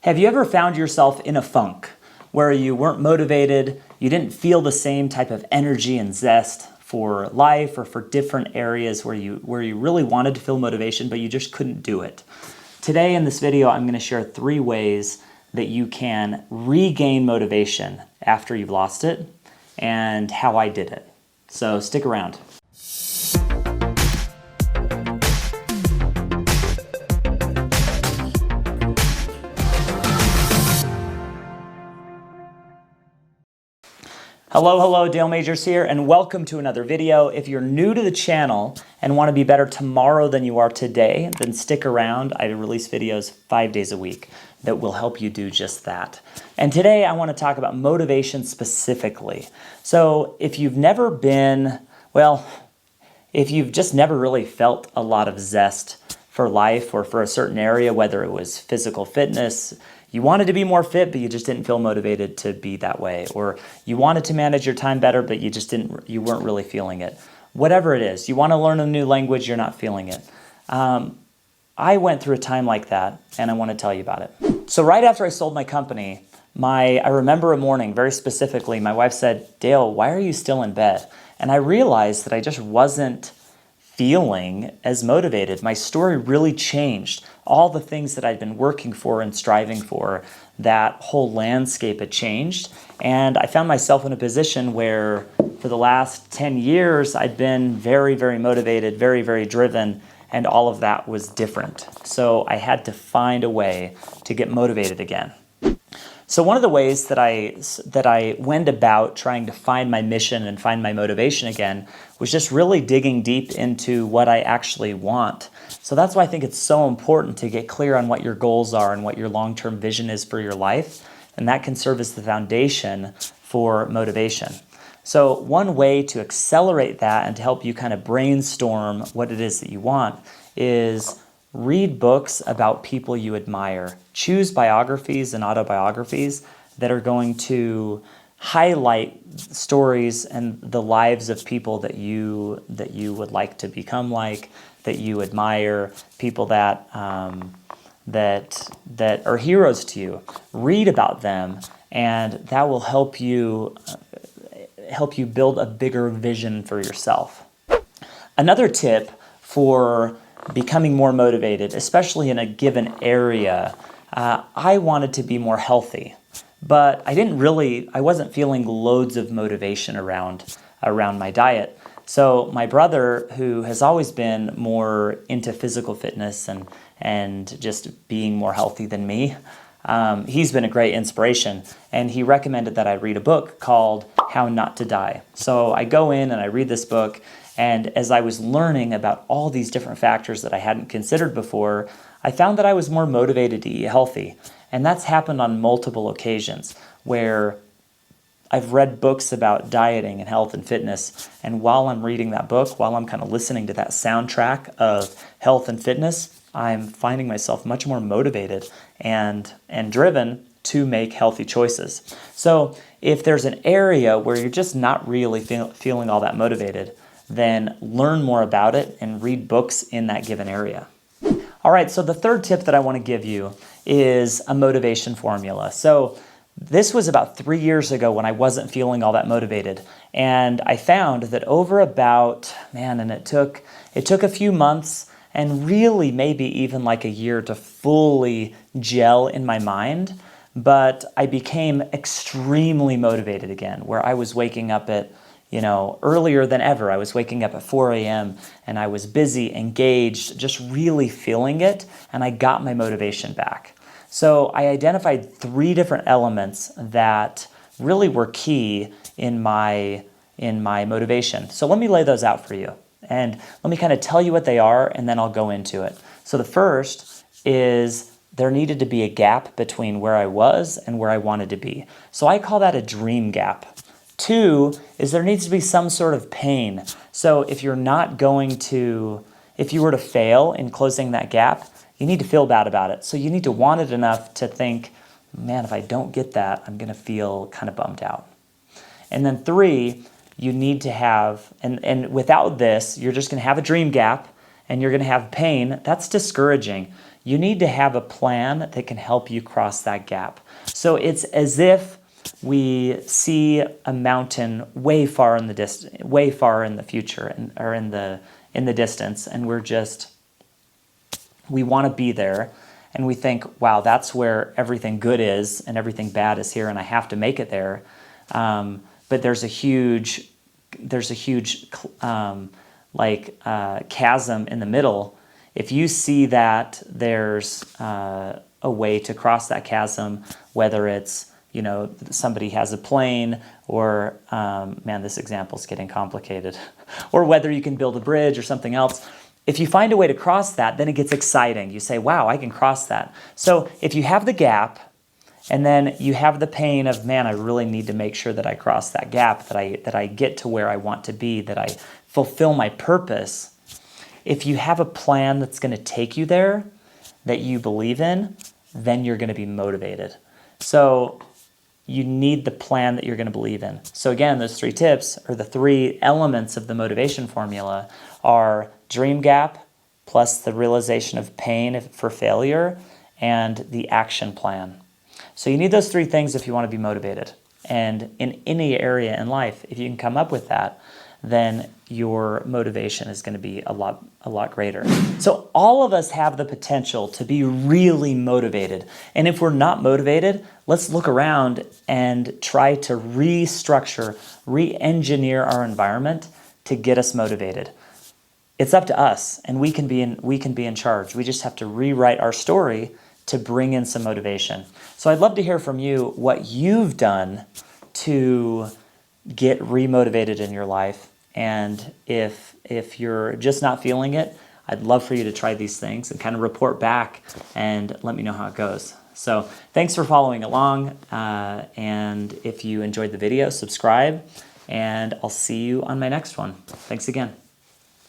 Have you ever found yourself in a funk where you weren't motivated, you didn't feel the same type of energy and zest for life or for different areas where you really wanted to feel motivation, but you just couldn't do it? Today in this video, I'm going to share 3 ways that you can regain motivation after you've lost it and how I did it. So stick around. Hello, Dale Majors here, and welcome to another video. If you're new to the channel and want to be better tomorrow than you are today, then stick around. I release videos 5 days a week that will help you do just that. And today I want to talk about motivation specifically. So if you've never been, if you've just never really felt a lot of zest for life or for a certain area, whether it was physical fitness, you wanted to be more fit, but you just didn't feel motivated to be that way. Or you wanted to manage your time better, but you weren't really feeling it. Whatever it is, you want to learn a new language, you're not feeling it. I went through a time like that, and I want to tell you about it. So right after I sold my company, I remember a morning, very specifically, my wife said, "Dale, why are you still in bed?" And I realized that I just wasn't feeling as motivated. My story really changed. All the things that I'd been working for and striving for, that whole landscape had changed. And I found myself in a position where for the last 10 years, I'd been very, very motivated, very, very driven, and all of that was different. So I had to find a way to get motivated again. So one of the ways that I went about trying to find my mission and find my motivation again was just really digging deep into what I actually want. So that's why I think it's so important to get clear on what your goals are and what your long-term vision is for your life, and that can serve as the foundation for motivation. So one way to accelerate that and to help you kind of brainstorm what it is that you want is read books about people you admire. Choose biographies and autobiographies that are going to highlight stories and the lives of people that you would like to become like, that you admire, people that that are heroes to you. Read about them, and that will help you build a bigger vision for yourself. Another tip for becoming more motivated, especially in a given area, I wanted to be more healthy, but I wasn't feeling loads of motivation around my diet. So my brother, who has always been more into physical fitness and just being more healthy than me, he's been a great inspiration, and he recommended that I read a book called How Not to Die. So I go in and I read this book, and as I was learning about all these different factors that I hadn't considered before, I found that I was more motivated to eat healthy. And that's happened on multiple occasions where I've read books about dieting and health and fitness, and while I'm reading that book, while I'm kind of listening to that soundtrack of health and fitness, I'm finding myself much more motivated and driven to make healthy choices. So if there's an area where you're just not really feeling all that motivated, then learn more about it and read books in that given area. All right, so the third tip that I want to give you is a motivation formula. So this was about 3 years ago when I wasn't feeling all that motivated. And I found that over about, it took a few months and really maybe even like a year to fully gel in my mind, but I became extremely motivated again, where I was waking up at earlier than ever. I was waking up at 4 a.m. and I was busy, engaged, just really feeling it, and I got my motivation back. So I identified 3 different elements that really were key in my motivation. So let me lay those out for you, and let me kind of tell you what they are, and then I'll go into it. So the first is there needed to be a gap between where I was and where I wanted to be. So I call that a dream gap. 2 is there needs to be some sort of pain. So if you were to fail in closing that gap, you need to feel bad about it. So you need to want it enough to think, man, if I don't get that, I'm going to feel kind of bummed out. And then 3, you need to have, and without this, you're just going to have a dream gap and you're going to have pain. That's discouraging. you need to have a plan that can help you cross that gap. So it's as if we see a mountain way far in the future, or in the distance, and we want to be there, and we think, wow, that's where everything good is and everything bad is here, and I have to make it there. But there's a huge chasm in the middle. If you see that there's a way to cross that chasm, whether it's somebody has a plane, or man, this example's getting complicated, or whether you can build a bridge or something else. If you find a way to cross that, then it gets exciting. You say, wow, I can cross that. So if you have the gap, and then you have the pain of, man, I really need to make sure that I cross that gap, that I get to where I want to be, that I fulfill my purpose. If you have a plan that's going to take you there, that you believe in, then you're going to be motivated. So you need the plan that you're going to believe in. So again, those 3 tips, or the 3 elements of the motivation formula, are dream gap, plus the realization of pain for failure, and the action plan. So you need those 3 things if you want to be motivated. And in any area in life, if you can come up with that, then your motivation is going to be a lot greater. So all of us have the potential to be really motivated. And if we're not motivated, let's look around and try to restructure, re-engineer our environment to get us motivated. It's up to us, and we can be in charge. We just have to rewrite our story to bring in some motivation. So I'd love to hear from you what you've done to get remotivated in your life. And if you're just not feeling it, I'd love for you to try these things and kind of report back and let me know how it goes. So thanks for following along. And if you enjoyed the video, subscribe, and I'll see you on my next one. Thanks again.